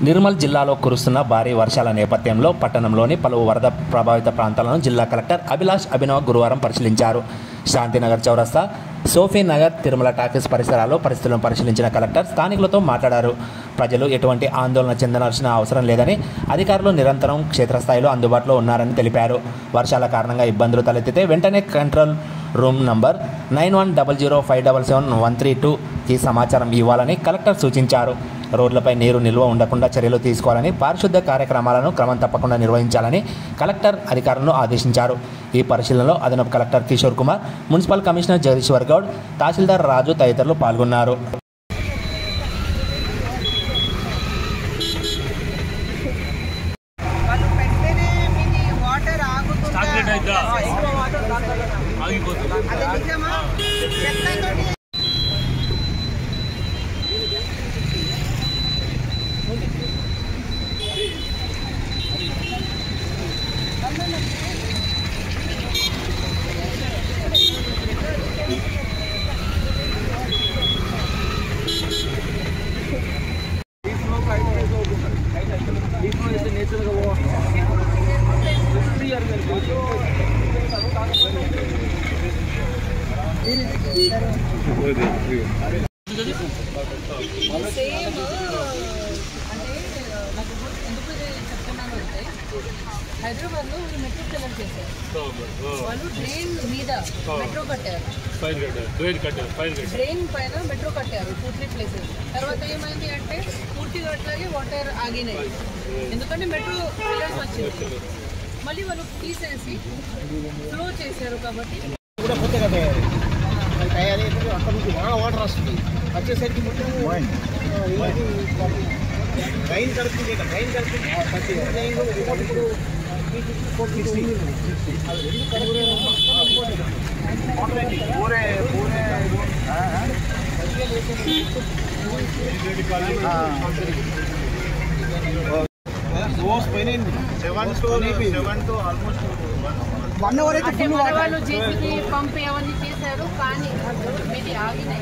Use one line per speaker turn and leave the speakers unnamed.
నిర్మల్ జిల్లాలో కురుస్తున్న భారీ వర్షాల నేపథ్యంలో పట్టణంలోని పలు వరద ప్రభావిత ప్రాంతాలను జిల్లా కలెక్టర్ అభిలాష్ అభినవ్ గురువారం పరిశీలించారు. శాంతినగర్ చౌరస్తా, సోఫీ నగర్, తిరుమల టాకీస్ పరిసరాల్లో పరిస్థితులను పరిశీలించిన కలెక్టర్ స్థానికులతో మాట్లాడారు. ప్రజలు ఎటువంటి ఆందోళన చెందాల్సిన అవసరం లేదని, అధికారులు నిరంతరం క్షేత్రస్థాయిలో అందుబాటులో ఉన్నారని తెలిపారు. వర్షాల కారణంగా ఇబ్బందులు తలెత్తితే వెంటనే కంట్రోల్ రూమ్ నంబర్ 9100577132కి సమాచారం ఇవ్వాలని కలెక్టర్ సూచించారు. రోడ్లపై నీరు నిల్వ ఉండకుండా చర్యలు తీసుకోవాలని, పారిశుద్ధ్య కార్యక్రమాలను క్రమం తప్పకుండా నిర్వహించాలని కలెక్టర్ అధికారులను ఆదేశించారు. ఈ పరిశీలనలో అదనపు collector Kishore Kumar, municipal commissioner Jagadishwar Goud, tahsildar Raju తదితరులు పాల్గొన్నారు.
హైదరాబాద్లో మెట్రో సెలెక్ట్ చేశారు. వాళ్ళు డ్రైన్ మీద మెట్రో కట్టారు, డ్రైన్ పైన మెట్రో కట్టారు 2-3 ప్లేసెస్. తర్వాత ఏమైంది అంటే పూర్తిగా అట్లాగే వాటర్ ఆగినాయి, ఎందుకంటే మెట్రో వెళ్ళాల్సి వచ్చింది. మళ్ళీ వాళ్ళు తీసేసి ఫ్లో చేశారు. కాబట్టి
అక్కడ నుంచి బాగా వాటర్ వస్తుంది. వచ్చేసరికి మొత్తం రైన్ కడుతుంది. రైన్ కడుతుంది
వాళ్ళు జేసీబీ పంప్ అవన్నీ చేశారు, కానీ ఇది ఆగినాయి.
ఆగినాయి